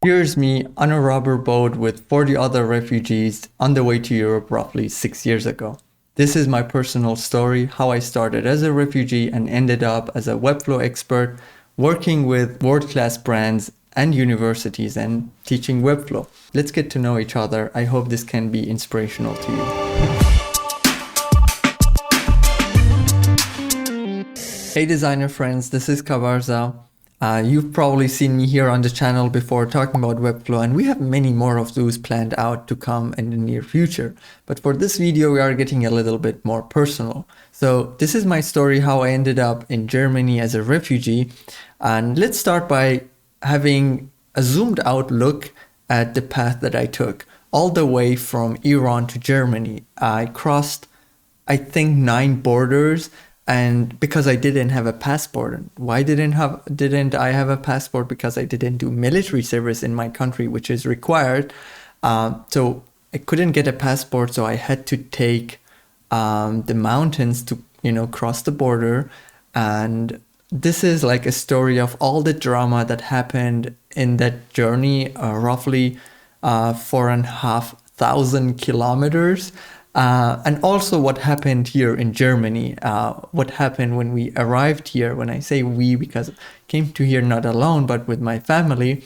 Here's me on a rubber boat with 40 other refugees on the way to Europe roughly 6 years ago. This is my personal story, how I started as a refugee and ended up as a Webflow expert, working with world-class brands and universities and teaching Webflow. Let's get to know each other. I hope this can be inspirational to you. Hey designer friends, this is Kabarza. You've probably seen me here on the channel before talking about Webflow, and we have many more of those planned out to come in the near future. But for this video, we are getting a little bit more personal. So this is my story, how I ended up in Germany as a refugee. And let's start by having a zoomed out look at the path that I took all the way from Iran to Germany. I crossed, I think, 9 borders. And because I didn't have a passport. And why didn't I have a passport? Because I didn't do military service in my country, which is required. So I couldn't get a passport, so I had to take the mountains to, cross the border. And this is like a story of all the drama that happened in that journey, roughly 4,500 kilometers. And also what happened here in Germany, what happened when we arrived here. When I say we, because I came to here not alone, but with my family.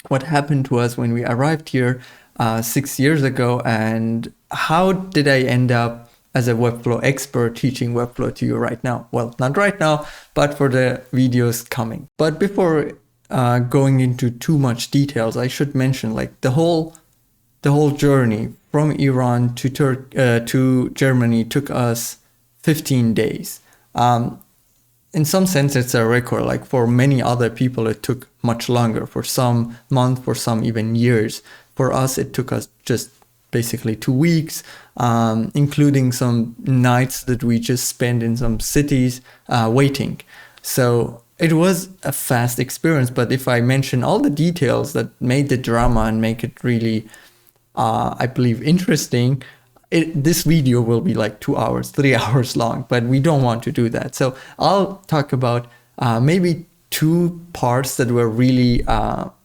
What happened was when we arrived here 6 years ago, and how did I end up as a Webflow expert teaching Webflow to you right now? Well, not right now, but for the videos coming. But before going into too much details, I should mention like the whole journey from Iran to Germany took us 15 days. In some sense, it's a record. Like for many other people, it took much longer. For some months, for some even years. For us, it took us just basically 2 weeks, including some nights that we just spent in some cities waiting. So it was a fast experience. But if I mention all the details that made the drama and make it really I believe interesting, this video will be like 2 hours, 3 hours long, but we don't want to do that. So I'll talk about maybe 2 parts that were really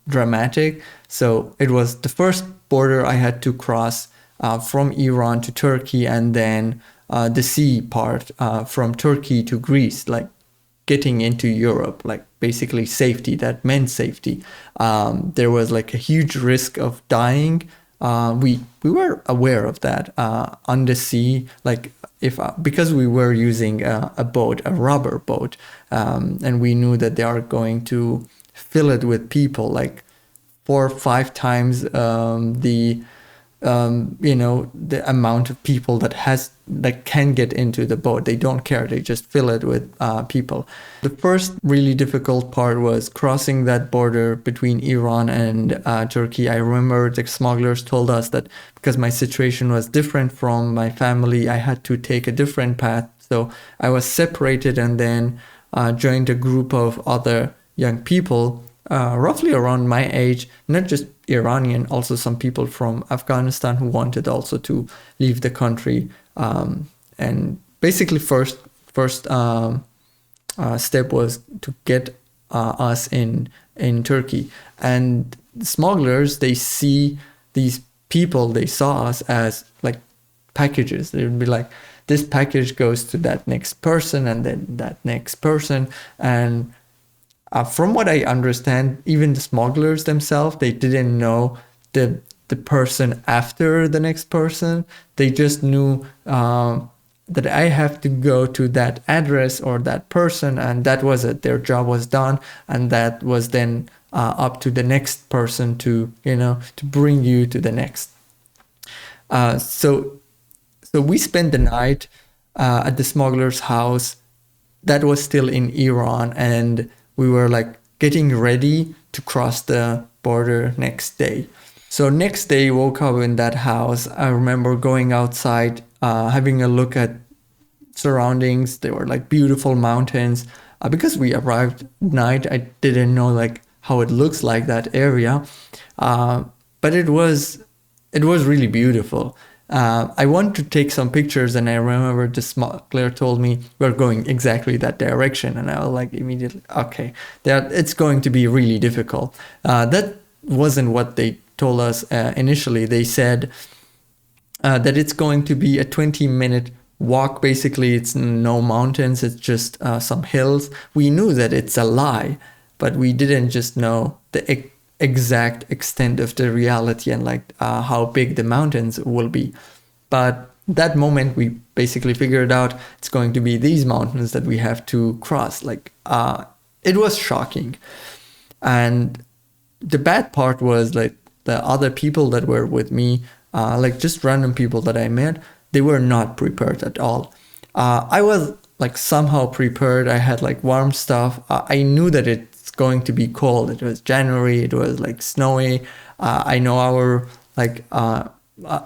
dramatic. So it was the first border I had to cross from Iran to Turkey, and then the sea part from Turkey to Greece, like getting into Europe, like basically safety. That meant safety. There was like a huge risk of dying. We were aware of that on the sea, like because we were using a boat, a rubber boat, and we knew that they are going to fill it with people, like 4 or 5 times the amount of people that can get into the boat. They don't care. They just fill it with people. The first really difficult part was crossing that border between Iran and Turkey. I remember the smugglers told us that because my situation was different from my family, I had to take a different path. So I was separated and then joined a group of other young people, roughly around my age, not just Iranian, also some people from Afghanistan who wanted also to leave the country. And basically first step was to get us in Turkey. And the smugglers, they see these people, they saw us as like packages. They would be like, this package goes to that next person and then that next person. And from what I understand, even the smugglers themselves, they didn't know the person after the next person. They just knew that I have to go to that address or that person, and that was it. Their job was done, and that was then up to the next person to bring you to the next. So we spent the night at the smuggler's house. That was still in Iran, and we were like getting ready to cross the border next day. So next day, woke up in that house. I remember going outside, having a look at surroundings. They were like beautiful mountains. Because we arrived at night, I didn't know like how it looks like that area. But it was really beautiful. I wanted to take some pictures, and I remember the smuggler told me we're going exactly that direction, and I was like immediately, okay, it's going to be really difficult. That wasn't what they told us initially. They said that it's going to be a 20-minute walk. Basically, it's no mountains, it's just some hills. We knew that it's a lie, but we didn't just know the exact extent of the reality and like how big the mountains will be. But that moment we basically figured out it's going to be these mountains that we have to cross. Like it was shocking. And the bad part was like the other people that were with me, like just random people that I met, they were not prepared at all. I was like somehow prepared. I had like warm stuff. I knew that it's going to be cold. It was January. It was like snowy. I know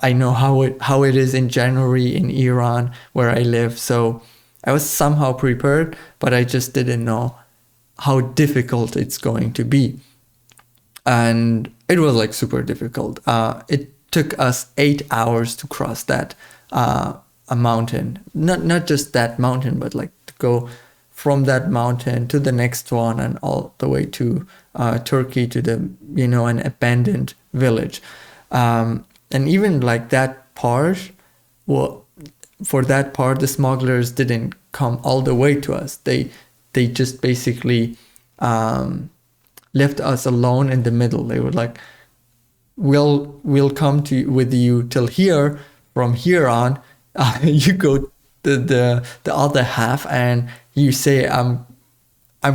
I know how it is in January in Iran where I live. So I was somehow prepared, but I just didn't know how difficult it's going to be. And it was like super difficult. It took us 8 hours to cross that a mountain. Not just that mountain, but like to go from that mountain to the next one and all the way to Turkey to the, an abandoned village. And even like that part, well, for that part, the smugglers didn't come all the way to us. They just basically left us alone in the middle. They were like, we'll come with you till here. From here on, you go the other half, and you say I'm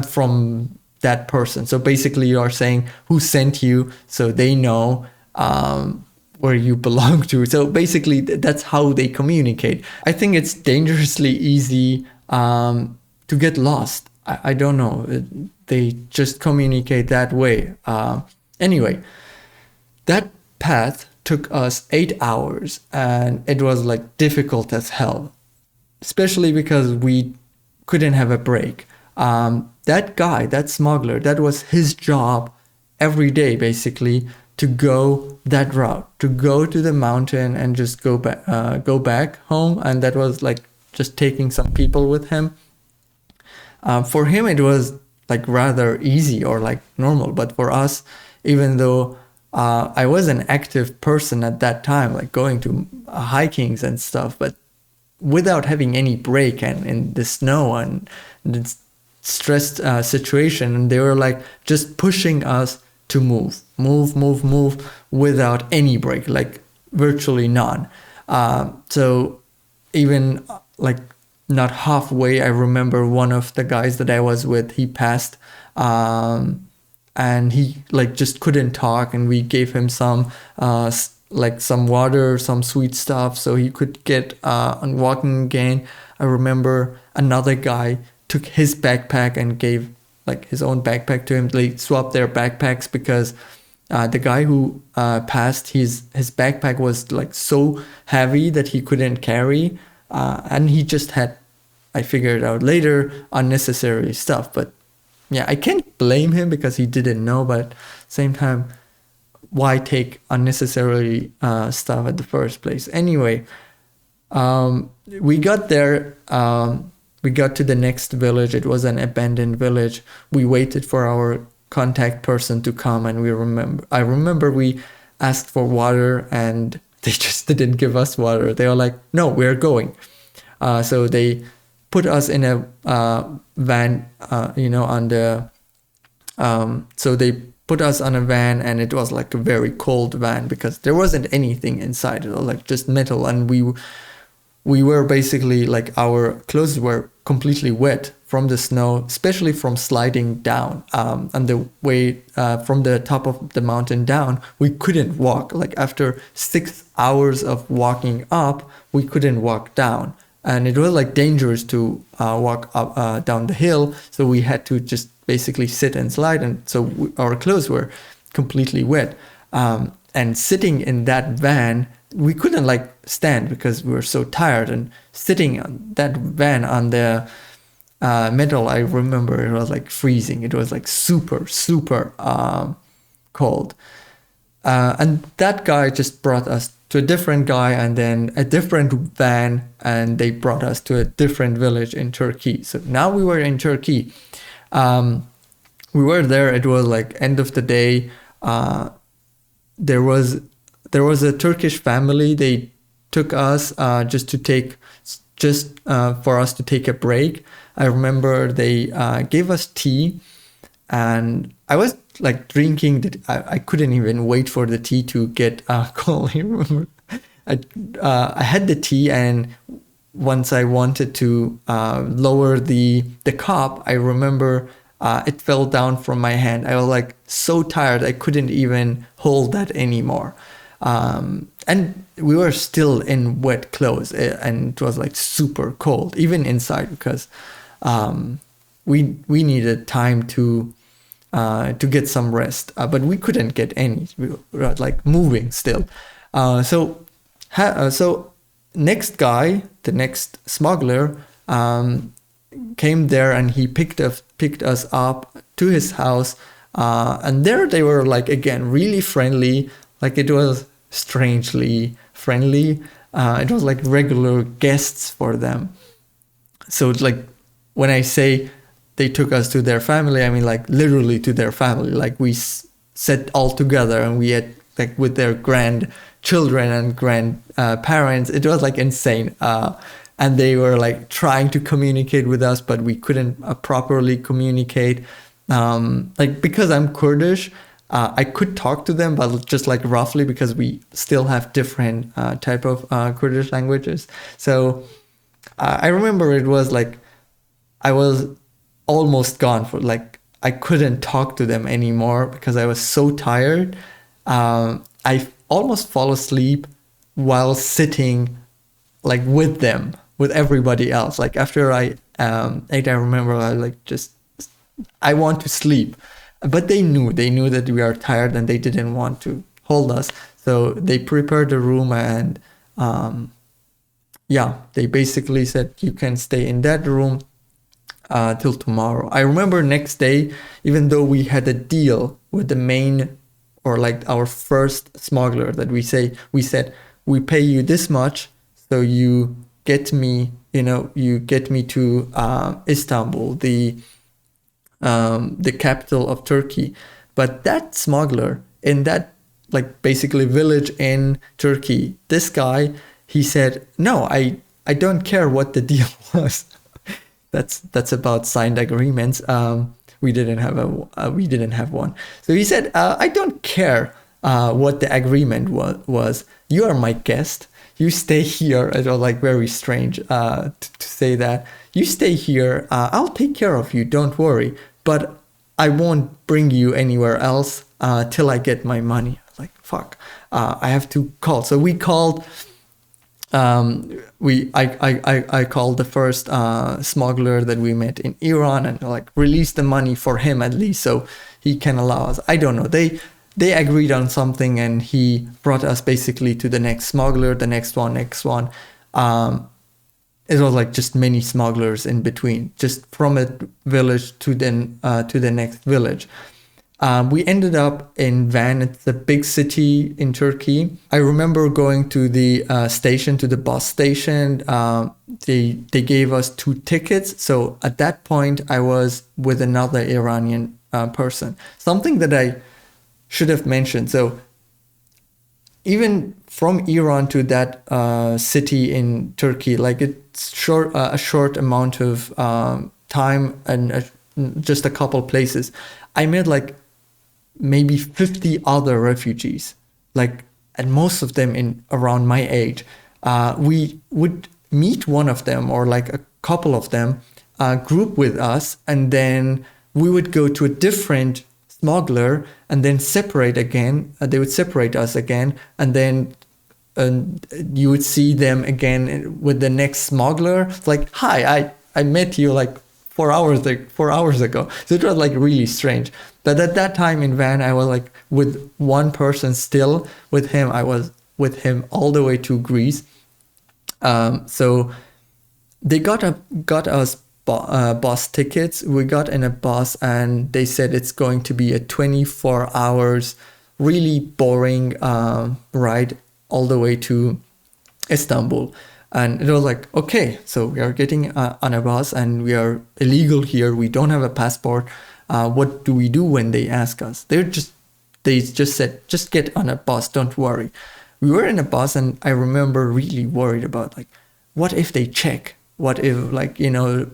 from that person. So basically, you are saying who sent you, so they know where you belong to. So basically, that's how they communicate. I think it's dangerously easy to get lost. I don't know. They just communicate that way. Anyway, that path took us 8 hours, and it was like difficult as hell, especially because we couldn't have a break. That guy, that smuggler, that was his job every day, basically, to go that route, to go to the mountain and just go back home. And that was like just taking some people with him. For him, it was like rather easy or like normal. But for us, even though I was an active person at that time, like going to hikings and stuff, but without having any break and in the snow and the stressed situation, and they were like just pushing us to move without any break, like virtually none. So even like not halfway, I remember one of the guys that I was with, he passed, and he like just couldn't talk, and we gave him some like some water, some sweet stuff, so he could get on walking again. I remember another guy took his backpack and gave like his own backpack to him. They swapped their backpacks because the guy who passed, his backpack was like so heavy that he couldn't carry, and he just had, I figured out later, unnecessary stuff. But yeah, I can't blame him because he didn't know, but at the same time, why take unnecessary stuff at the first place? Anyway, we got there. We got to the next village. It was an abandoned village. We waited for our contact person to come, and I remember we asked for water, and they just didn't give us water. They were like, "No, we're going." So they put us in a van, on the. So they put us on a van, and it was like a very cold van because there wasn't anything inside. It was like just metal, and we were basically like our clothes were completely wet from the snow, especially from sliding down. And the way from the top of the mountain down, we couldn't walk. Like after 6 hours of walking up, we couldn't walk down. And it was like dangerous to walk up down the hill. So we had to just basically sit and slide. And so our clothes were completely wet. And sitting in that van, we couldn't like stand because we were so tired, and sitting on that van on the metal, I remember it was like freezing. It was like super cold. And that guy just brought us to a different guy, and then a different van, and they brought us to a different village in Turkey. So now we were in Turkey. We were there. It was like end of the day. there was a Turkish family. They took us for us to take a break. I remember they gave us tea, and I was like drinking that. I couldn't even wait for the tea to get cold. I remember I had the tea, and once I wanted to lower the cup, I remember it fell down from my hand. I was like so tired, I couldn't even hold that anymore. And we were still in wet clothes, and it was like super cold, even inside, because we needed time to get some rest, but we couldn't get any. We were like moving still. So next guy, the next smuggler, came there, and he picked us up to his house, and there they were like, again, really friendly. Like, it was strangely friendly. It was like regular guests for them. So it's like, when I say they took us to their family, I mean like literally to their family. Like, we sat all together, and we had like with their grandchildren and grandparents. It was like insane. And they were like trying to communicate with us, but we couldn't properly communicate. Like, because I'm Kurdish, I could talk to them, but just like roughly, because we still have different type of Kurdish languages. So I remember it was like, I was almost gone for like, I couldn't talk to them anymore because I was so tired. I almost fall asleep while sitting like with them, with everybody else. Like, after I ate, I remember I want to sleep, but they knew that we are tired, and they didn't want to hold us. So they prepared a room, and they basically said, you can stay in that room till tomorrow. I remember next day, even though we had a deal with the main, or like our first smuggler, that we said, we pay you this much, so you get me to Istanbul, the capital of Turkey. But that smuggler in that like basically village in Turkey, this guy, he said, no, I don't care what the deal was. That's about signed agreements. We didn't have one. So he said, I don't care what the agreement was. You are my guest. You stay here. It was like very strange to say that. You stay here. I'll take care of you. Don't worry. But I won't bring you anywhere else till I get my money. I was like, fuck. I have to call. So we called. I called the first smuggler that we met in Iran, and like released the money for him at least, so he can allow us. I don't know. They agreed on something, and he brought us basically to the next smuggler, the next one. It was like just many smugglers in between, just from a village to the next village. We ended up in Van. It's a big city in Turkey. I remember going to the station, to the bus station. They gave us 2 tickets. So at that point, I was with another Iranian person. Something that I should have mentioned. So even from Iran to that city in Turkey, like it's a short amount of time, and just a couple places. I met like maybe 50 other refugees, like, and most of them in around my age. We would meet one of them, or like a couple of them, group with us, and then we would go to a different smuggler, and then separate again. They would separate us again, and then you would see them again with the next smuggler. It's like, hi, I met you like 4 hours ago. So it was like really strange. But at that time in Van, I was like with one person still with him. I was with him all the way to Greece. So they got us bus tickets. We got in a bus, and they said it's going to be a 24 hours, really boring ride all the way to Istanbul. And it was like, okay, so we are getting on a bus, and we are illegal here. We don't have a passport. What do we do when they ask us? They're just they just said, just get on a bus, don't worry. We were in a bus, and I remember really worried about, like, what if they check? What if, like,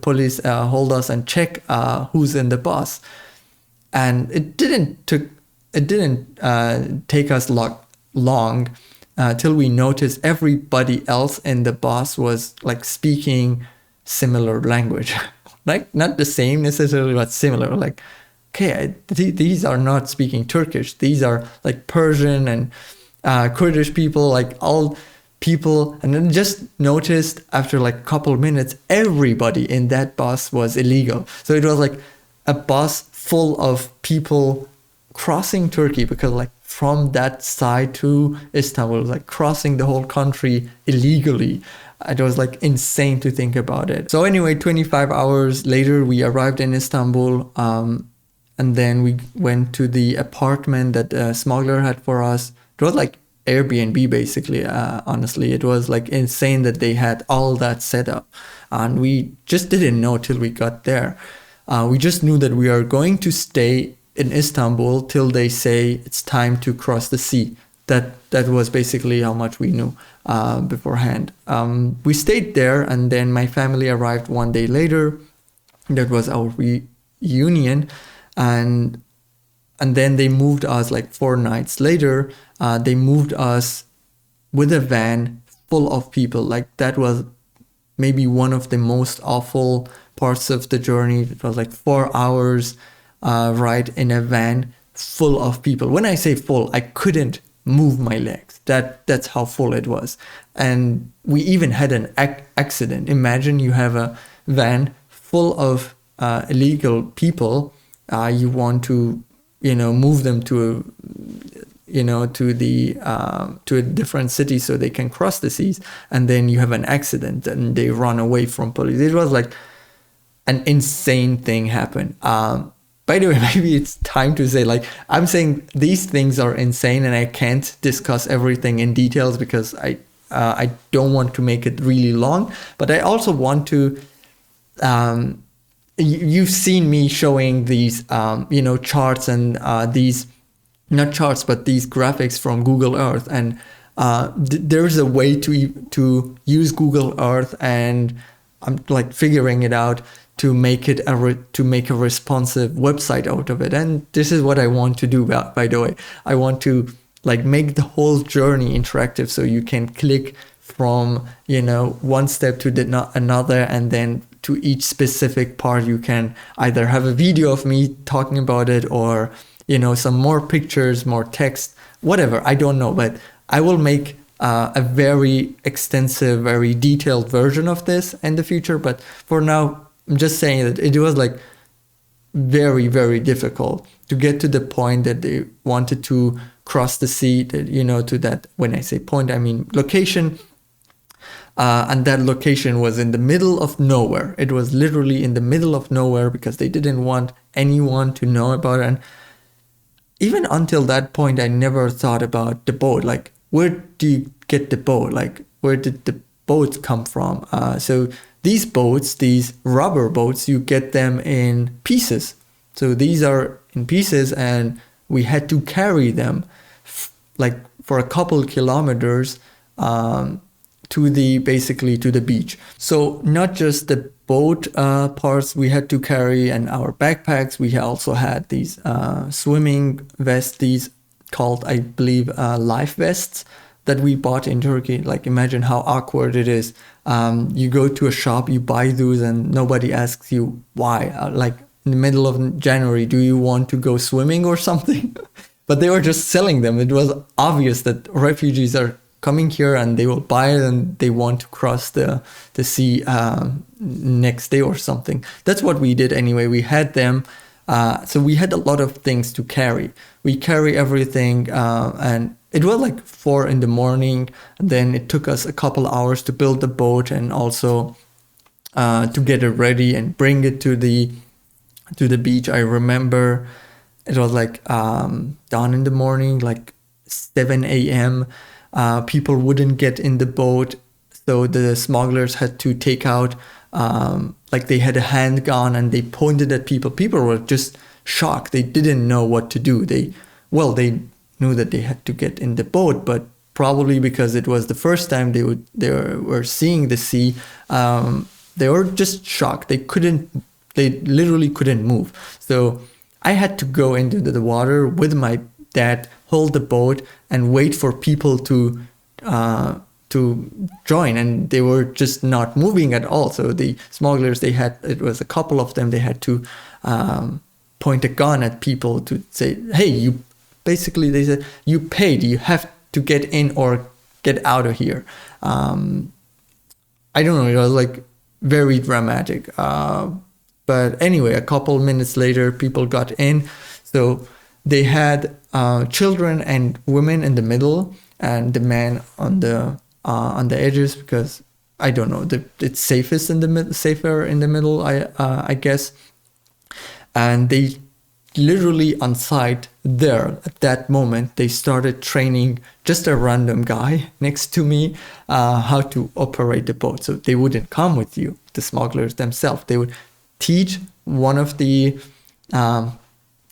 police hold us and check who's in the bus? And it didn't take us long till we noticed everybody else in the bus was like speaking similar language. Like, not the same necessarily, but similar. Like, okay, these are not speaking Turkish. These are like Persian and Kurdish people, like all people. And then just noticed after like a couple of minutes, everybody in that bus was illegal. So it was like a bus full of people crossing Turkey, because like from that side to Istanbul, like crossing the whole country illegally. It was like insane to think about it. So anyway, 25 hours later, we arrived in Istanbul, and then we went to the apartment that a smuggler had for us. It was like Airbnb, basically. Honestly, it was like insane that they had all that set up, and we just didn't know till we got there. We just knew that we are going to stay in Istanbul till they say it's time to cross the sea. That was basically how much we knew beforehand. We stayed there, and then my family arrived one day later. That was our reunion, and then they moved us like 4 nights later. They moved us with a van full of people. Like, that was maybe one of the most awful parts of the journey. It was like 4 hours ride in a van full of people. When I say full, I couldn't move my legs. That's how full it was. And we even had an accident. Imagine you have a van full of illegal people. You want to move them to a different city so they can cross the seas, and then you have an accident and they run away from police. It was like an insane thing happened. By the way, maybe it's time to say, like, I'm saying these things are insane, and I can't discuss everything in details because I don't want to make it really long. But I also want to, you've seen me showing these, charts and these, not charts, but these graphics from Google Earth. And there's a way to use Google Earth, and I'm like figuring it out to make it to make a responsive website out of it. And this is what I want to do, by the way. I want to like make the whole journey interactive, so you can click from one step to another, and then to each specific part you can either have a video of me talking about it, or some more pictures, more text, whatever. I don't know, but I will make a very extensive, very detailed version of this in the future. But for now, I'm just saying that it was like very, very difficult to get to the point that they wanted to cross the sea, to that, when I say point, I mean location. And that location was in the middle of nowhere. It was literally in the middle of nowhere, because they didn't want anyone to know about it. And even until that point, I never thought about the boat. Like, where do you get the boat? Like, where did the boats come from? So these boats, these rubber boats, you get them in pieces. So these are in pieces, and we had to carry them like for a couple kilometers to the beach. So not just the boat parts we had to carry and our backpacks, we also had these swimming vests, these called, I believe, life vests, that we bought in Turkey. Like, imagine how awkward it is. You go to a shop, you buy those, and nobody asks you why. Like, in the middle of January, do you want to go swimming or something? But they were just selling them. It was obvious that refugees are coming here and they will buy it, and they want to cross the sea next day or something. That's what we did anyway. We had them. So we had a lot of things to carry. We carry everything, and it was like 4 in the morning, and then it took us a couple hours to build the boat, and also to get it ready and bring it to the beach. I remember it was like dawn in the morning, like 7 a.m. People wouldn't get in the boat, so the smugglers had to take out, like they had a handgun and they pointed at people. People were just shocked. They didn't know what to do. They knew that they had to get in the boat, but probably because it was the first time they were seeing the sea, they were just shocked. They literally couldn't move. So I had to go into the water with my dad, hold the boat, and wait for people to join, and they were just not moving at all. So the smugglers, it was a couple of them, they had to point a gun at people to say, hey, they said, you paid, you have to get in or get out of here. I don't know, it was like very dramatic. But anyway, a couple minutes later, people got in. So they had children and women in the middle, and the man on the edges, because I don't know, it's safer in the middle, I guess. And they literally on site there at that moment, they started training just a random guy next to me how to operate the boat. So they wouldn't come with you, the smugglers themselves. They would teach one of the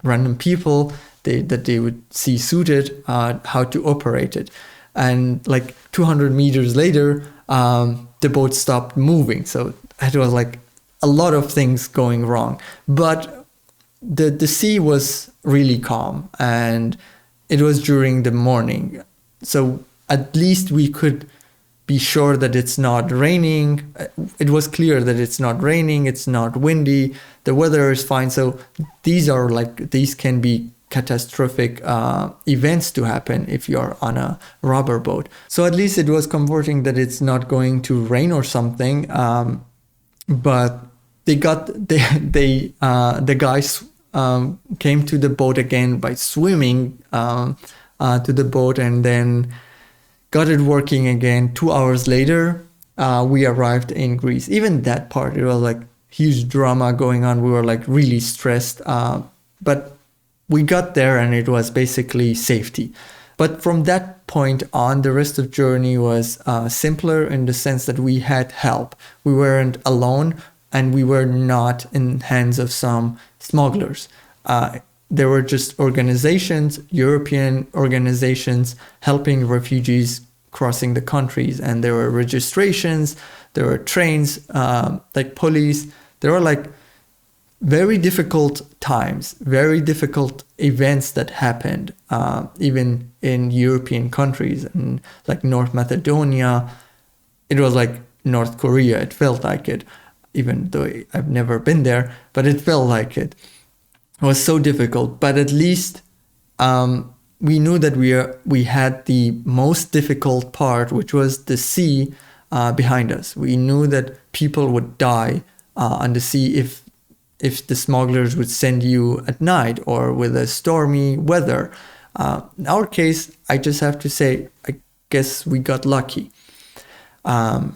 random people that they would see suited how to operate it. And like 200 meters later, the boat stopped moving. So it was like a lot of things going wrong. But the sea was really calm, and it was during the morning. So at least we could be sure that it's not raining. It was clear that it's not raining, it's not windy, the weather is fine. So these can be catastrophic events to happen if you're on a rubber boat. So at least it was comforting that it's not going to rain or something. But the guys came to the boat again by swimming to the boat, and then got it working again. 2 hours later, we arrived in Greece. Even that part, it was like huge drama going on. We were like really stressed, but we got there, and it was basically safety. But from that point on, the rest of the journey was simpler in the sense that we had help. We weren't alone, and we were not in hands of some smugglers. There were just organizations, European organizations, helping refugees crossing the countries. And there were registrations, there were trains, like police. There were like very difficult times, very difficult events that happened, even in European countries. And like North Macedonia, it was like North Korea, it felt like it. Even though I've never been there, but it felt like it. It was so difficult, but at least we knew that we had the most difficult part, which was the sea behind us. We knew that people would die on the sea if the smugglers would send you at night or with a stormy weather. In our case, I just have to say, I guess we got lucky. And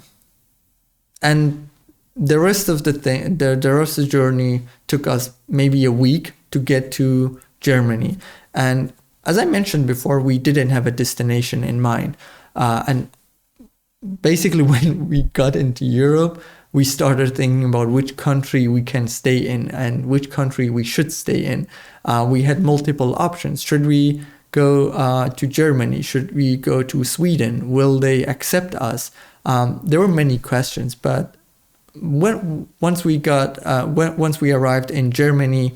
the rest of the rest of the journey took us maybe a week to get to Germany. And as I mentioned before, we didn't have a destination in mind. And basically when we got into Europe, we started thinking about which country we can stay in and which country we should stay in. We had multiple options. Should we go to Germany? Should we go to Sweden? Will they accept us? There were many questions, but once we arrived in Germany,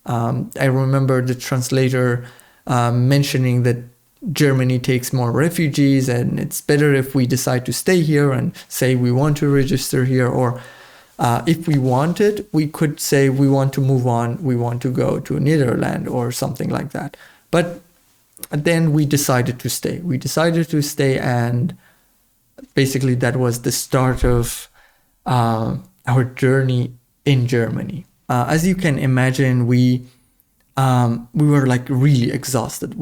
I remember the translator mentioning that Germany takes more refugees, and it's better if we decide to stay here and say we want to register here, or if we wanted, we could say we want to move on, we want to go to Netherlands or something like that. But then we decided to stay. And basically that was the start of our journey in Germany. As you can imagine, we were like really exhausted.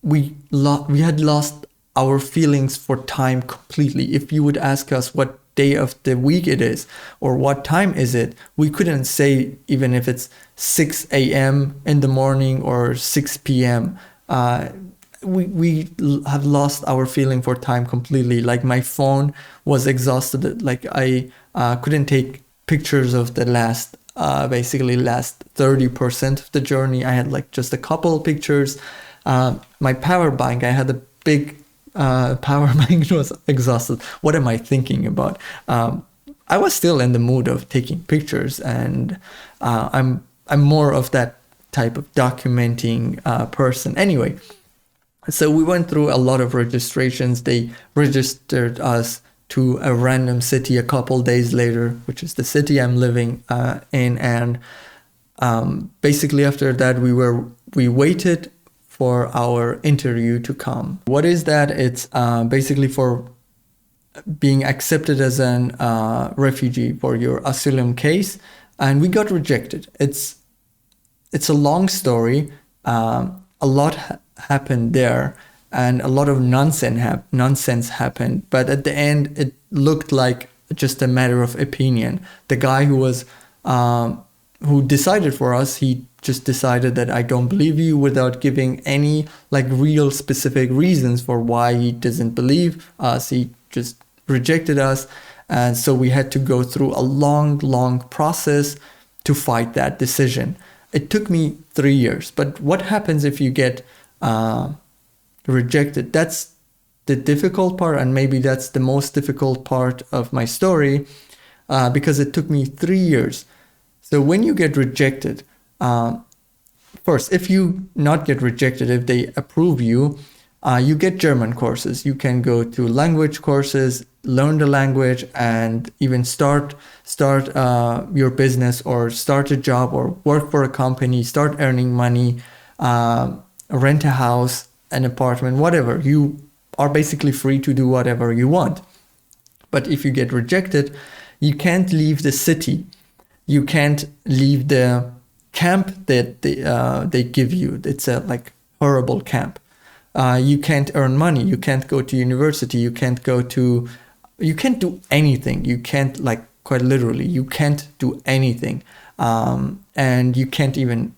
We had lost our feelings for time completely. If you would ask us what day of the week it is or what time is it, we couldn't say, even if it's 6 a.m. in the morning or 6 p.m. We have lost our feeling for time completely. Like my phone was exhausted. Like I couldn't take pictures of the last 30% of the journey. I had like just a couple of pictures. My power bank, I had a big power bank was exhausted. What am I thinking about? I was still in the mood of taking pictures, and I'm more of that type of documenting person. Anyway, so we went through a lot of registrations. They registered us to a random city a couple days later, which is the city I'm living in, and basically after that we waited for our interview to come. What is that? It's basically for being accepted as an refugee for your asylum case, and we got rejected. It's a long story. A lot happened there, and a lot of nonsense happened. But at the end, it looked like just a matter of opinion. The guy who decided for us, he just decided that I don't believe you without giving any like real specific reasons for why he doesn't believe us. He just rejected us, and so we had to go through a long process to fight that decision. It took me 3 years. But what happens if you get rejected? That's the difficult part, and maybe that's the most difficult part of my story, because it took me 3 years. So when you get rejected, first, if you not get rejected, if they approve you, you get German courses. You can go to language courses, learn the language, and even start your business, or start a job, or work for a company, start earning money, rent a house, an apartment, whatever. You are basically free to do whatever you want. But if you get rejected, you can't leave the city. You can't leave the camp that they give you. It's a like horrible camp. You can't earn money. You can't go to university. You can't do anything. You can't, like, quite literally, you can't do anything. And you can't even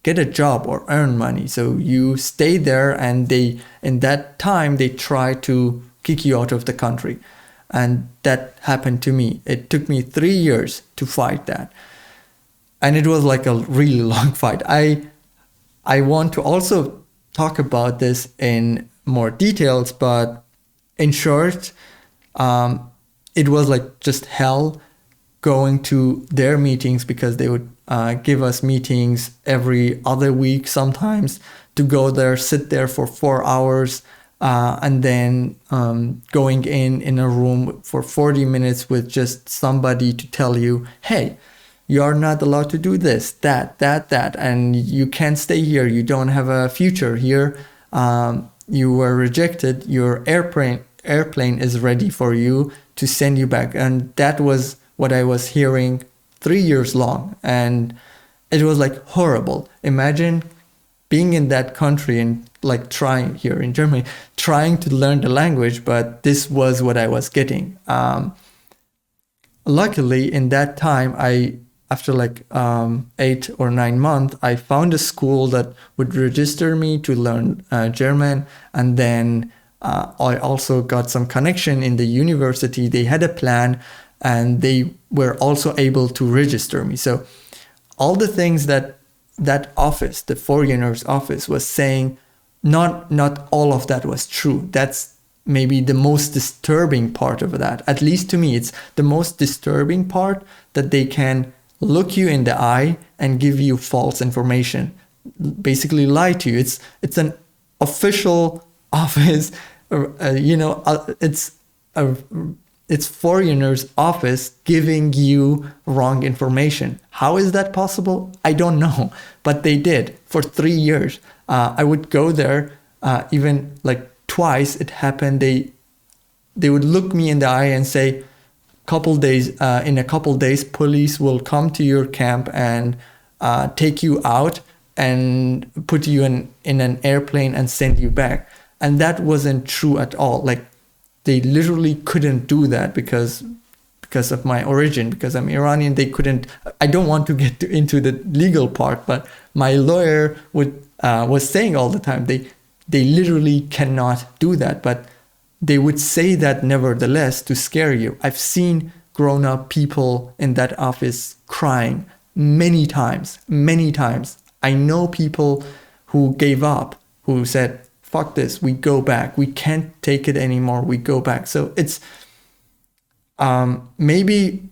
get a job or earn money. So you stay there, and in that time, they try to kick you out of the country. And that happened to me. It took me 3 years to fight that. And it was like a really long fight. I want to also talk about this in more details, but in short, it was like just hell going to their meetings, because they would give us meetings every other week sometimes, to go there, sit there for 4 hours, and then going in a room for 40 minutes with just somebody to tell you, hey, you are not allowed to do this, that, and you can't stay here. You don't have a future here. You were rejected. Your airplane is ready for you to send you back. And that was what I was hearing 3 years long. And it was like horrible. Imagine being in that country and like trying here in Germany, trying to learn the language, but this was what I was getting. Luckily, in that time, after like 8 or 9 months, I found a school that would register me to learn German. And then I also got some connection in the university. They had a plan, and they were also able to register me. So all the things that office, the foreigner's office, was saying, not all of that was true. That's maybe the most disturbing part of that. At least to me, it's the most disturbing part, that they can look you in the eye and give you false information, basically lie to you. It's an official office, it's foreigners' office giving you wrong information. How is that possible? I don't know, but they did for 3 years. I would go there, even like twice it happened. They would look me in the eye and say, in a couple days, police will come to your camp and take you out and put you in an airplane and send you back. And that wasn't true at all. Like, they literally couldn't do that because of my origin, because I'm Iranian. They couldn't. I don't want to get into the legal part, but my lawyer was saying all the time, they literally cannot do that, but they would say that nevertheless to scare you. I've seen grown-up people in that office crying many times. I know people who gave up, who said, fuck this, we go back. We can't take it anymore. We go back. So it's maybe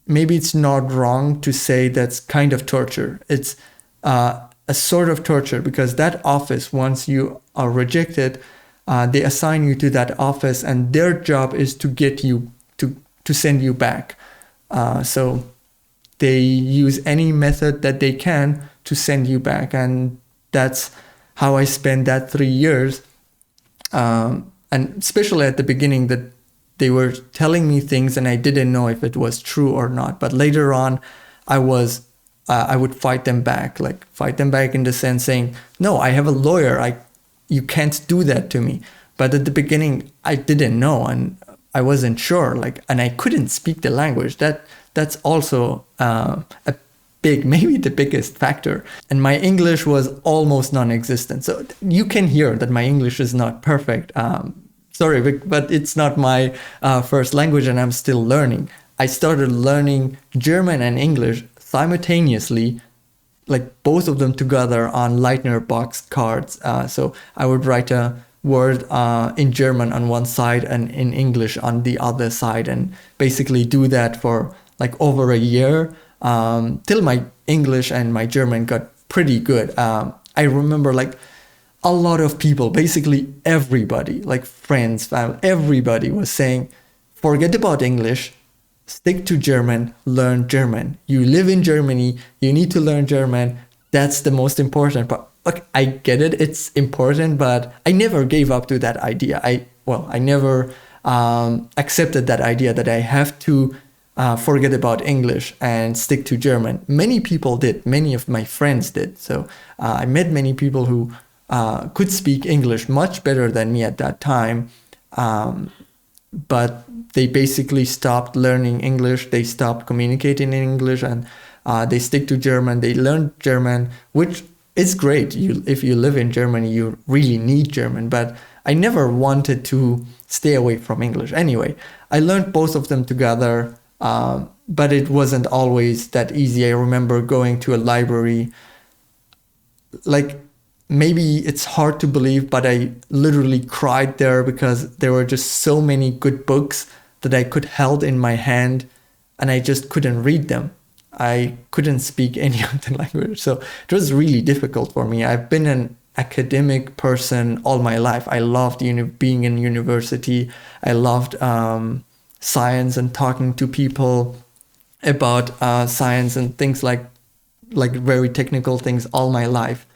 it's not wrong to say that's kind of torture. It's a sort of torture, because that office, once you are rejected, they assign you to that office, and their job is to get you to send you back. So they use any method that they can to send you back, and that's how I spent that 3 years. And especially at the beginning, that they were telling me things and I didn't know if it was true or not. But later on, I would fight them back in the sense saying, no, I have a lawyer. You can't do that to me. But at the beginning, I didn't know, and I wasn't sure, and I couldn't speak the language. That's also maybe the biggest factor. And my English was almost non-existent. So you can hear that my English is not perfect. Sorry, but it's not my first language, and I'm still learning. I started learning German and English simultaneously, both of them together on Lightner box cards. So I would write a word in German on one side and in English on the other side, and basically do that for over a year, till my English and my German got pretty good. I remember a lot of people, basically everybody, friends, family, everybody was saying, forget about English, stick to German, learn German. You live in Germany, you need to learn German. That's the most important part. I get it, it's important, but I never gave up to that idea. I never accepted that idea that I have to forget about English and stick to German. Many people did, many of my friends did. So I met many people who could speak English much better than me at that time. But they basically stopped learning English. They stopped communicating in English, and they stick to German. They learned German, which is great. If you live in Germany, you really need German. But I never wanted to stay away from English. Anyway, I learned both of them together, but it wasn't always that easy. I remember going to a library, maybe it's hard to believe, but I literally cried there because there were just so many good books that I could hold in my hand, and I just couldn't read them. I couldn't speak any of the language. So it was really difficult for me. I've been an academic person all my life. I loved being in university. I loved science and talking to people about science and things like very technical things all my life.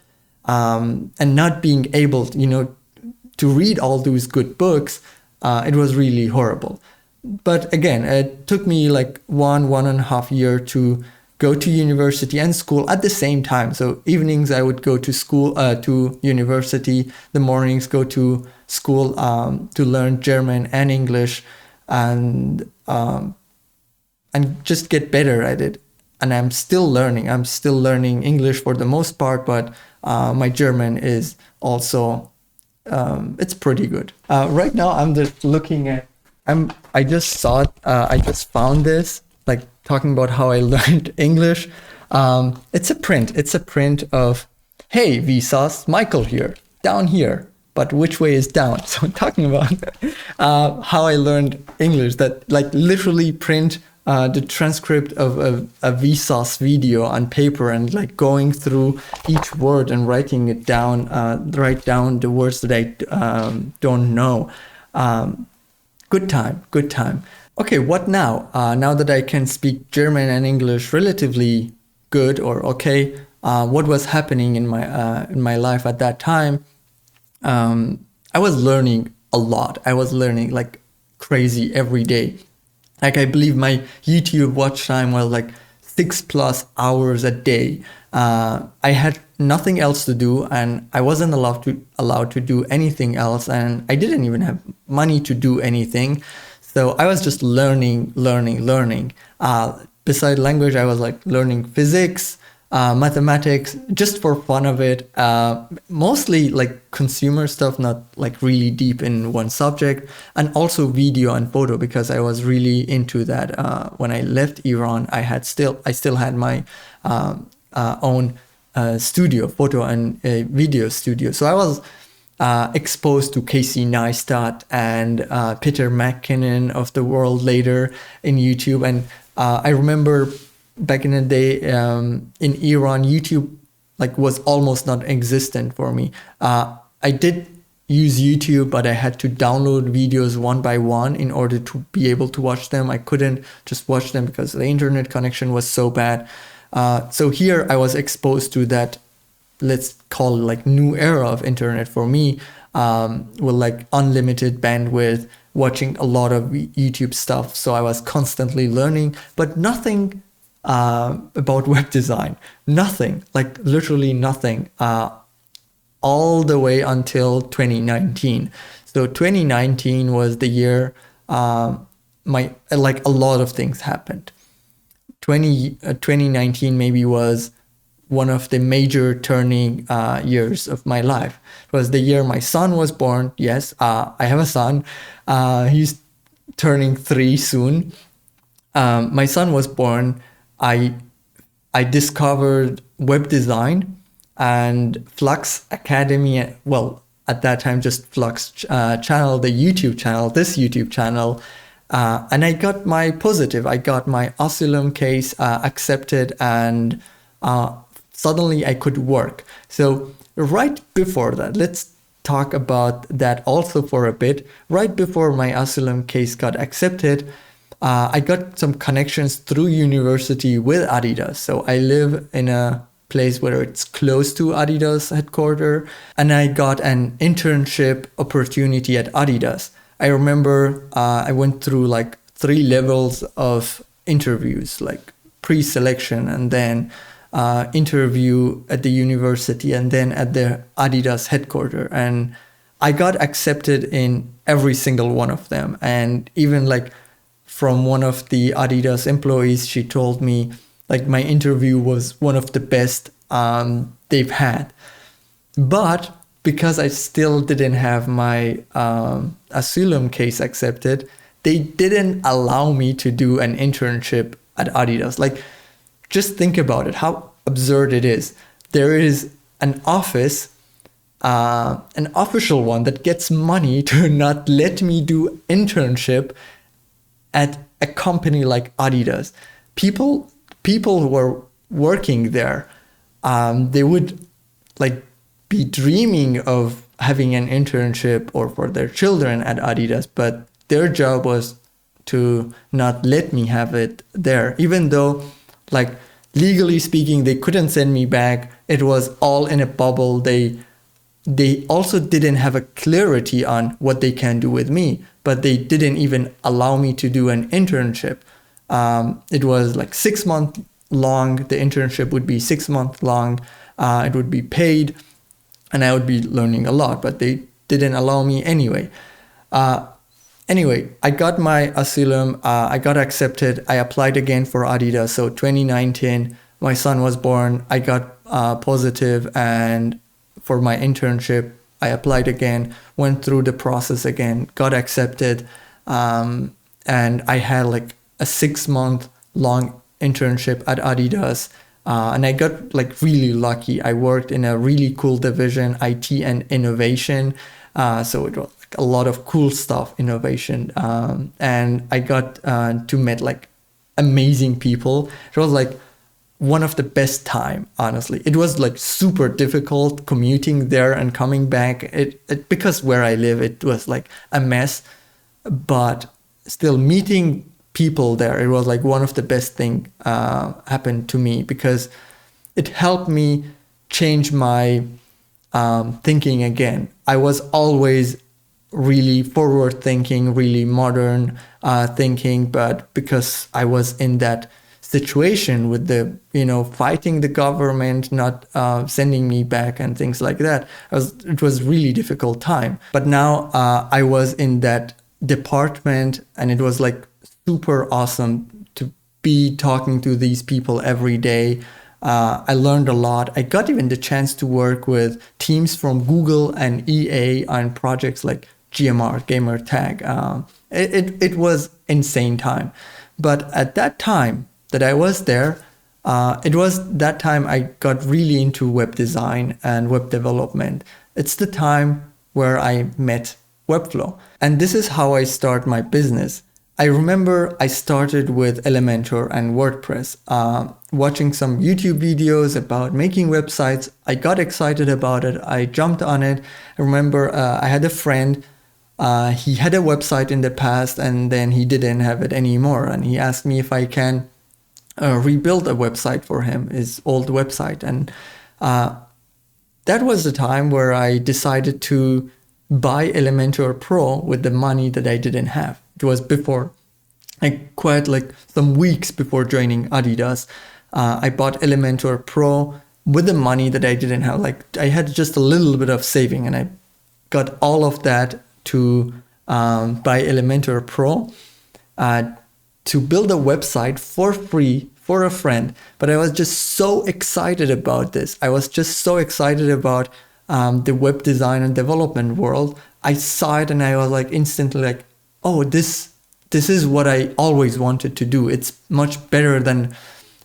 And not being able, to read all those good books, it was really horrible. But again, it took me 1.5 years to go to university and school at the same time. So evenings I would go to school, to university. The mornings go to school to learn German and English, and just get better at it. And I'm still learning. I'm still learning English for the most part, but my German is also, it's pretty good. Right now, I'm just looking at, I just saw it, I just found this, talking about how I learned English. It's a print of, hey, Vsauce, Michael here, down here, but which way is down? So I'm talking about how I learned English, that literally print the transcript of a Vsauce video on paper, and going through each word and writing it down, write down the words that I don't know. Good time. Okay, what now? Now that I can speak German and English relatively good or okay, what was happening in my life at that time? I was learning a lot. I was learning crazy every day. I believe my YouTube watch time was 6+ hours a day. I had nothing else to do, and I wasn't allowed to do anything else, and I didn't even have money to do anything. So I was just learning. Beside language, I was learning physics, mathematics, just for fun of it. Mostly consumer stuff, not really deep in one subject, and also video and photo, because I was really into that. When I left Iran, I still had my own studio, photo and video studio. So I was exposed to Casey Neistat and Peter McKinnon of the world later in YouTube. And I remember back in the day in Iran, YouTube like was almost not existent for me. I did use YouTube, but I had to download videos one by one in order to be able to watch them. I couldn't just watch them because the internet connection was so bad. So here I was exposed to that, let's call it like new era of internet for me, with like unlimited bandwidth, watching a lot of YouTube stuff. So I was constantly learning, but nothing about web design, nothing, like literally nothing, all the way until 2019. So 2019 was the year like a lot of things happened. 2019 maybe was one of the major turning years of my life. It was the year my son was born. Yes, I have a son. He's turning 3 soon. My son was born. I discovered web design and Flux Academy. Well, at that time, just Flux channel, the YouTube channel, this YouTube channel. And I got my positive. I got my asylum case accepted, and suddenly I could work. So right before that, let's talk about that also for a bit. Right before my asylum case got accepted, I got some connections through university with Adidas. So I live in a place where it's close to Adidas headquarters, and I got an internship opportunity at Adidas. I remember I went through like 3 levels of interviews, like pre-selection and then interview at the university and then at the Adidas headquarters. And I got accepted in every single one of them. And even like from one of the Adidas employees, she told me like my interview was one of the best they've had. But because I still didn't have my asylum case accepted, they didn't allow me to do an internship at Adidas. Like, just think about it, how absurd it is. There is an office, an official one, that gets money to not let me do internship at a company like Adidas. People who were working there, they would like be dreaming of having an internship or for their children at Adidas, but their job was to not let me have it there, even though like legally speaking they couldn't send me back. It was all in a bubble. They also didn't have a clarity on what they can do with me, but they didn't even allow me to do an internship. It was like 6 months long. The internship would be 6 months long. It would be paid, and I would be learning a lot, but they didn't allow me anyway. Anyway, I got my asylum. I got accepted. I applied again for Adidas. So 2019, my son was born. I got positive, and for my internship, I applied again, went through the process again, got accepted, and I had like a 6 month long internship at Adidas. And I got like really lucky. I worked in a really cool division, IT and innovation. So it was like a lot of cool stuff, innovation. And I got to meet like amazing people. It was like one of the best time, honestly. It was like super difficult commuting there and coming back. It because where I live, it was like a mess, but still meeting people there, it was like one of the best thing happened to me, because it helped me change my thinking again. I was always really forward thinking, really modern thinking, but because I was in that situation with the, fighting the government, not sending me back and things like that, it was really difficult time. But now I was in that department, and it was like super awesome to be talking to these people every day. I learned a lot. I got even the chance to work with teams from Google and EA on projects like GMR, Gamer Tag. It was insane time. But at that time that I was there, It was that time I got really into web design and web development. It's the time where I met Webflow. And this is how I start my business. I remember I started with Elementor and WordPress, watching some YouTube videos about making websites. I got excited about it. I jumped on it. I remember I had a friend. He had a website in the past and then he didn't have it anymore. And he asked me if I can rebuild a website for him, his old website. And that was the time where I decided to buy Elementor Pro with the money that I didn't have. It was before, quite like some weeks before joining Adidas. I bought Elementor Pro with the money that I didn't have. Like I had just a little bit of saving and I got all of that to buy Elementor Pro to build a website for free for a friend. But I was just so excited about this. I was just so excited about the web design and development world. I saw it and I was like instantly like, oh, this is what I always wanted to do. It's much better than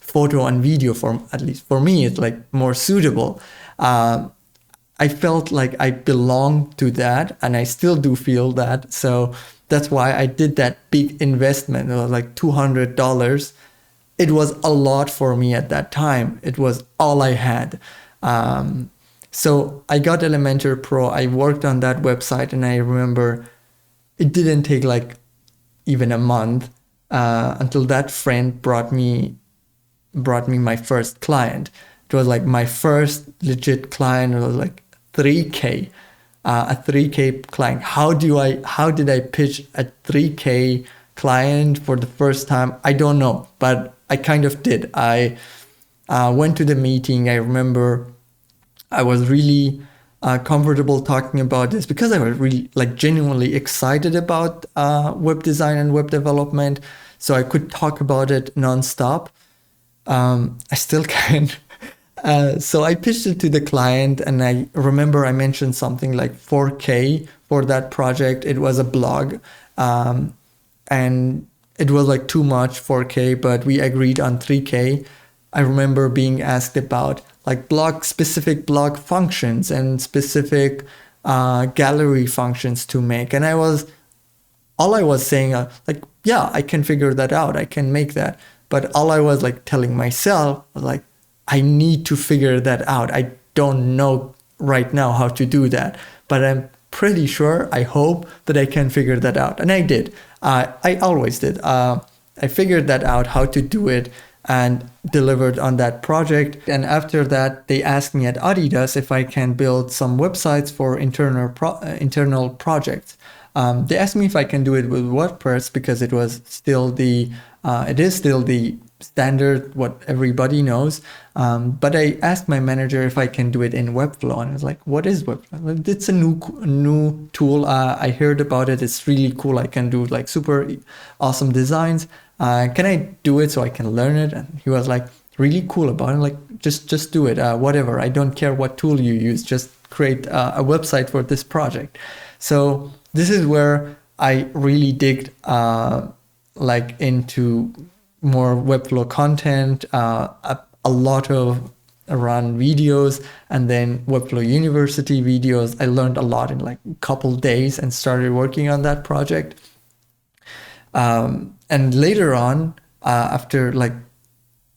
photo and video, for at least for me. It's like more suitable. I felt like I belonged to that, and I still do feel that. So that's why I did that big investment. It was like $200. It was a lot for me at that time. It was all I had. So I got Elementor Pro. I worked on that website, and I remember it didn't take like even a month until that friend brought me my first client. It was like my first legit client. It was like 3K, a 3K client. How did I pitch a 3K client for the first time? I don't know, but I kind of did. I went to the meeting. I remember I was really comfortable talking about this because I was really like genuinely excited about web design and web development. So I could talk about it nonstop. I still can. So I pitched it to the client, and I remember I mentioned something like 4K for that project. It was a blog, and it was like too much 4K, but we agreed on 3K. I remember being asked about like specific blog functions and specific gallery functions to make. And all I was saying, like, yeah, I can figure that out. I can make that. But all I was like telling myself was like, I need to figure that out. I don't know right now how to do that, but I'm pretty sure, I hope that I can figure that out. And I did. I always did. I figured that out, how to do it, and delivered on that project. And after that, they asked me at Adidas if I can build some websites for internal projects. They asked me if I can do it with WordPress because it is still the standard, what everybody knows. But I asked my manager if I can do it in Webflow, and I was like, what is Webflow? It's a new tool. I heard about it. It's really cool. I can do like super awesome designs. Can I do it so I can learn it? And he was like really cool about it. Like, just do it. Whatever. I don't care what tool you use. Just create a website for this project. So this is where I really digged like into more Webflow content, a lot of run videos, and then Webflow University videos. I learned a lot in like a couple days and started working on that project. And later on, after like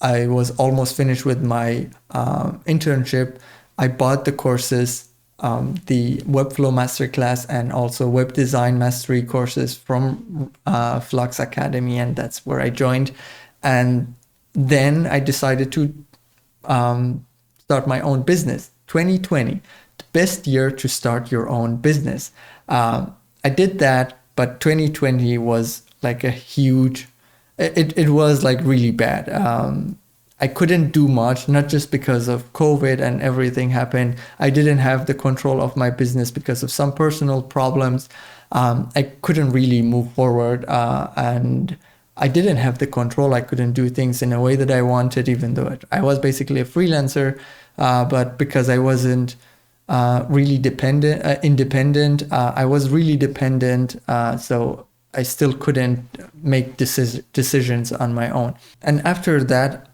I was almost finished with my internship, I bought the courses, the Webflow Masterclass and also Web Design Mastery courses from Flux Academy, and that's where I joined. And then I decided to start my own business. 2020, the best year to start your own business. I did that, but 2020 was like a huge, it was like really bad. I couldn't do much, not just because of COVID and everything happened. I didn't have the control of my business because of some personal problems. I couldn't really move forward, and I didn't have the control. I couldn't do things in a way that I wanted, even though I was basically a freelancer. But because I wasn't really independent, I was really dependent. So I still couldn't make decisions on my own. And after that,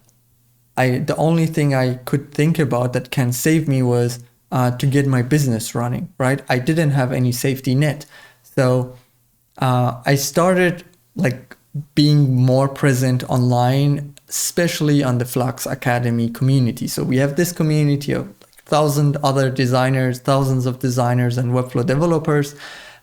the only thing I could think about that can save me was to get my business running, right? I didn't have any safety net. So I started like being more present online, especially on the Flux Academy community. So we have this community of thousands other designers, thousands of designers and Webflow developers,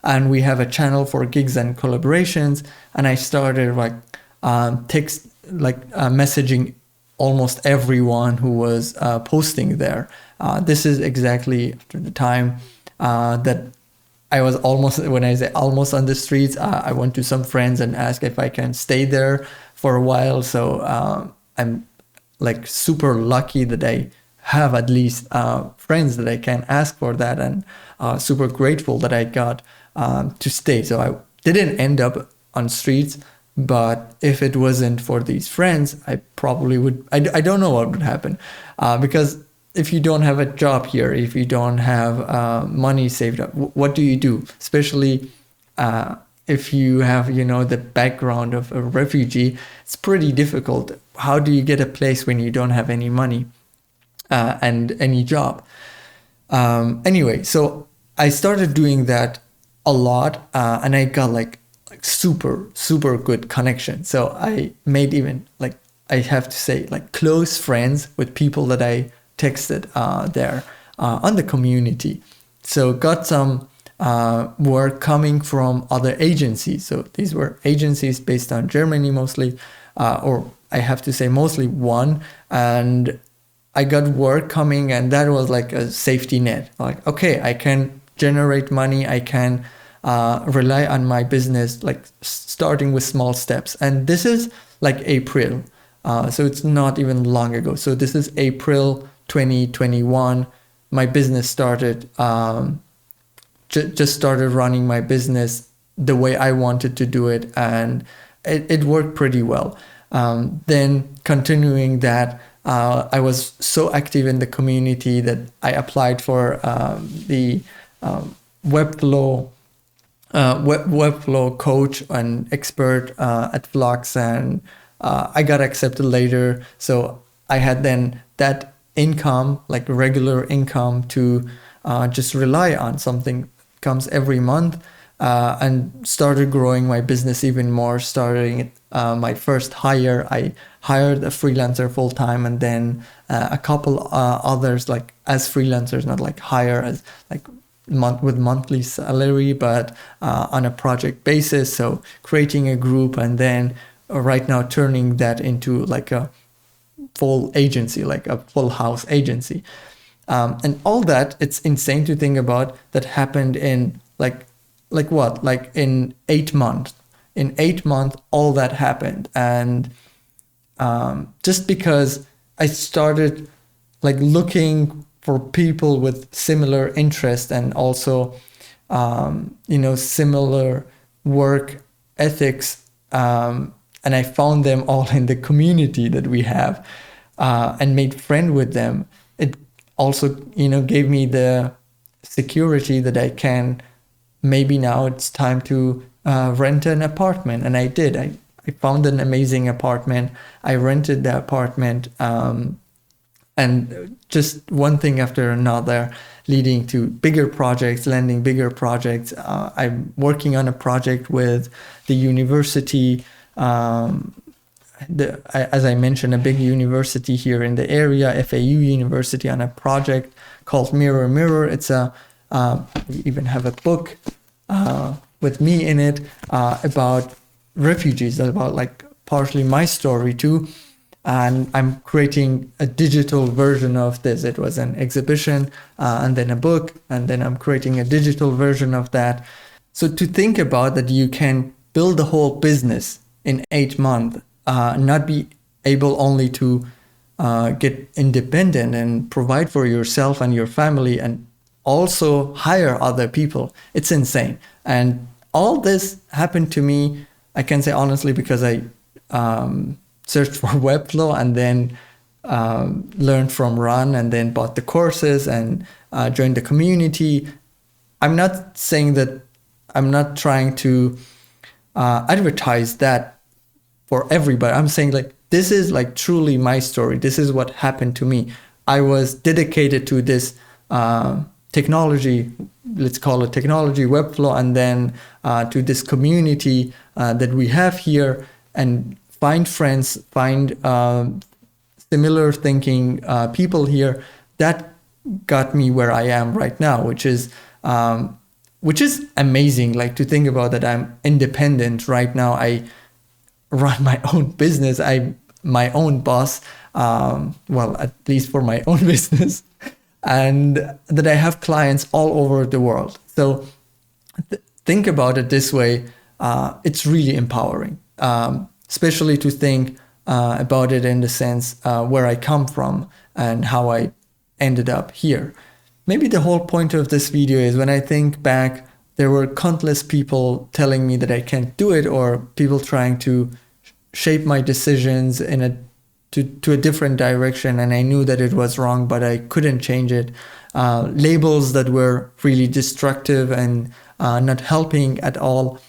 and we have a channel for gigs and collaborations. And I started like messaging almost everyone who was posting there. This is exactly after the time that I was almost, when I say almost on the streets, I went to some friends and asked if I can stay there for a while. So I'm like super lucky that I have at least friends that I can ask for that, and super grateful that I got to stay. So I didn't end up on streets, but if it wasn't for these friends, I probably would, I don't know what would happen, because if you don't have a job here, if you don't have money saved up, what do you do? Especially if you have, the background of a refugee, it's pretty difficult. How do you get a place when you don't have any money and any job? Anyway, so I started doing that a lot, and I got like super, super good connection. So I made even like, I have to say, like close friends with people that I texted there on the community. So got some work coming from other agencies. So these were agencies based on Germany mostly, or I have to say mostly one. And I got work coming, and that was like a safety net. Like, okay, I can generate money. I can rely on my business, like starting with small steps. And this is like April. So it's not even long ago. So this is April 2021. My business started, just started running my business the way I wanted to do it. And it worked pretty well. Then continuing that, I was so active in the community that I applied for the Webflow coach and expert at Flux, and I got accepted later. So I had then that income, like regular income, to just rely on. Something comes every month, and started growing my business even more. Starting my first hire, I hired a freelancer full time, and then a couple others like as freelancers, not like hire as like with monthly salary, but on a project basis. So creating a group, and then right now turning that into like a full agency, like a full house agency. And all that, it's insane to think about, that happened in like in 8 months. In 8 months, all that happened. And just because I started like looking for people with similar interest, and also similar work ethics, and I found them all in the community that we have, and made friends with them. It also gave me the security that I can, maybe now it's time to rent an apartment. And I did. I found an amazing apartment. I rented the apartment, and just one thing after another, leading to bigger projects, landing bigger projects. I'm working on a project with the university, as I mentioned, a big university here in the area, FAU University, on a project called Mirror Mirror. It's we even have a book with me in it about refugees, about like partially my story too. And I'm creating a digital version of this. It was an exhibition, and then a book, and then I'm creating a digital version of that. So to think about that, you can build a whole business in 8 months, not be able only to get independent and provide for yourself and your family, and also hire other people. It's insane. And all this happened to me, I can say honestly, because I searched for Webflow, and then learned from Ron, and then bought the courses and joined the community. I'm not saying that, I'm not trying to advertise that for everybody. I'm saying like this is like truly my story. This is what happened to me. I was dedicated to this technology, let's call it technology, Webflow, and then to this community that we have here, and find friends, find similar thinking people here. That got me where I am right now, which is amazing. Like, to think about that, I'm independent right now. I run my own business. I'm my own boss. Well, at least for my own business, and that I have clients all over the world. So think about it this way. It's really empowering, especially to think about it in the sense where I come from and how I ended up here. Maybe the whole point of this video is, when I think back, there were countless people telling me that I can't do it, or people trying to shape my decisions to a different direction, and I knew that it was wrong, but I couldn't change it. Labels that were really destructive and not helping at all.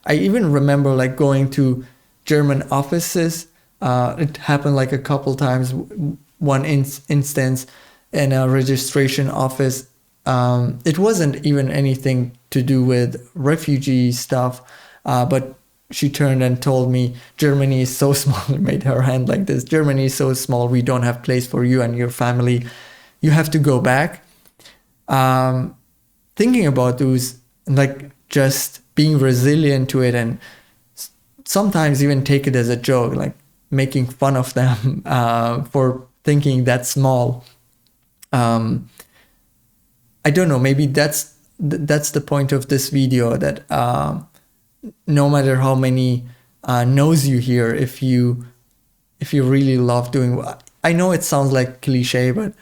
I even remember like going to German offices. It happened like a couple times. One instance in a registration office. It wasn't even anything to do with refugee stuff, but she turned and told me, Germany is so small, made her hand like this. Germany is so small, we don't have place for you and your family. You have to go back. Thinking about those, like just being resilient to it, and sometimes even take it as a joke, like making fun of them for thinking that small. I don't know, maybe that's the point of this video, that no matter how many no's you hear, if you really love doing, I know it sounds like cliche, but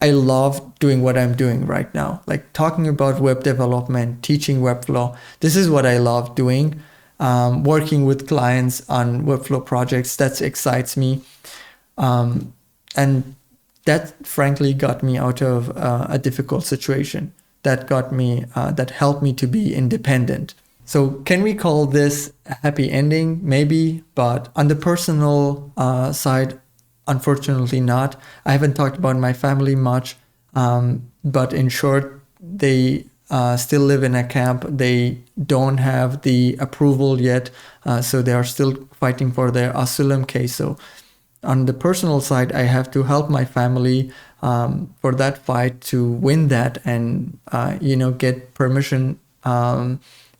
I love doing what I'm doing right now, like talking about web development, teaching Webflow. This is what I love doing. Working with clients on Webflow projects, that excites me, and that frankly got me out of a difficult situation. That helped me to be independent. So can we call this a happy ending? Maybe, but on the personal side, unfortunately not. I haven't talked about my family much, but in short, they still live in a camp. They don't have the approval yet, so they are still fighting for their asylum case. So on the personal side, I have to help my family for that fight to win that, and get permission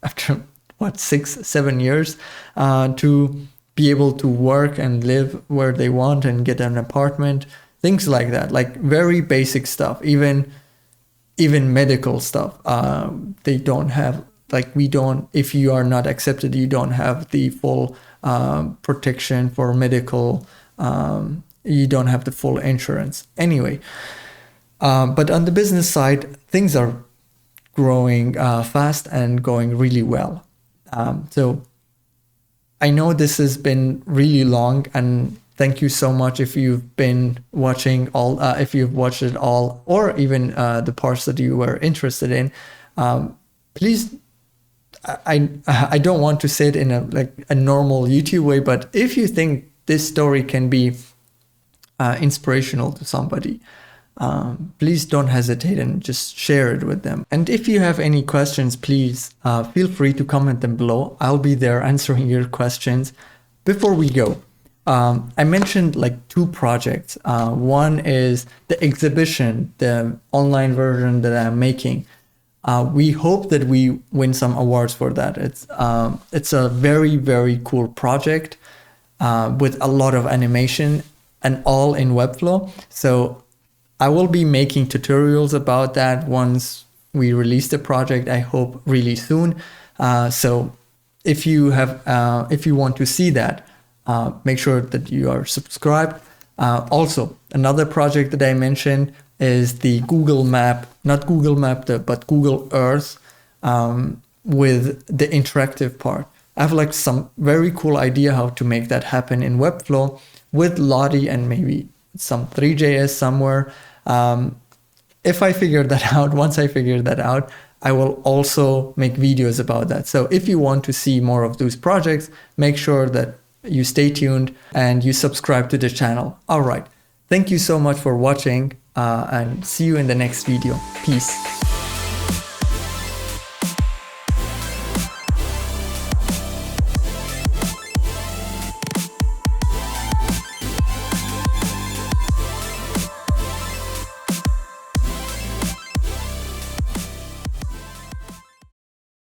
after 6-7 years to be able to work and live where they want and get an apartment, things like that, like very basic stuff, even medical stuff. They don't have, like, we don't, if you are not accepted, you don't have the full protection for medical, you don't have the full insurance anyway. But on the business side, things are growing fast and going really well. So I know this has been really long, and thank you so much if you've been watching all, if you've watched it all, or even the parts that you were interested in. Please, I don't want to say it in a normal YouTube way, but if you think this story can be inspirational to somebody, please don't hesitate and just share it with them. And if you have any questions, please feel free to comment them below. I'll be there answering your questions. Before we go, I mentioned like 2 projects. One is the exhibition, the online version that I'm making. We hope that we win some awards for that. It's a very, very cool project with a lot of animation and all in Webflow. So I will be making tutorials about that once we release the project, I hope really soon. So if you want to see that, make sure that you are subscribed. Also, another project that I mentioned is the Google Map, not Google Map, but Google Earth with the interactive part. I have like some very cool idea how to make that happen in Webflow with Lottie and maybe some 3JS somewhere. If I figure that out, once I figure that out, I will also make videos about that. So if you want to see more of those projects, make sure that you stay tuned, and you subscribe to the channel. All right. Thank you so much for watching, and see you in the next video. Peace.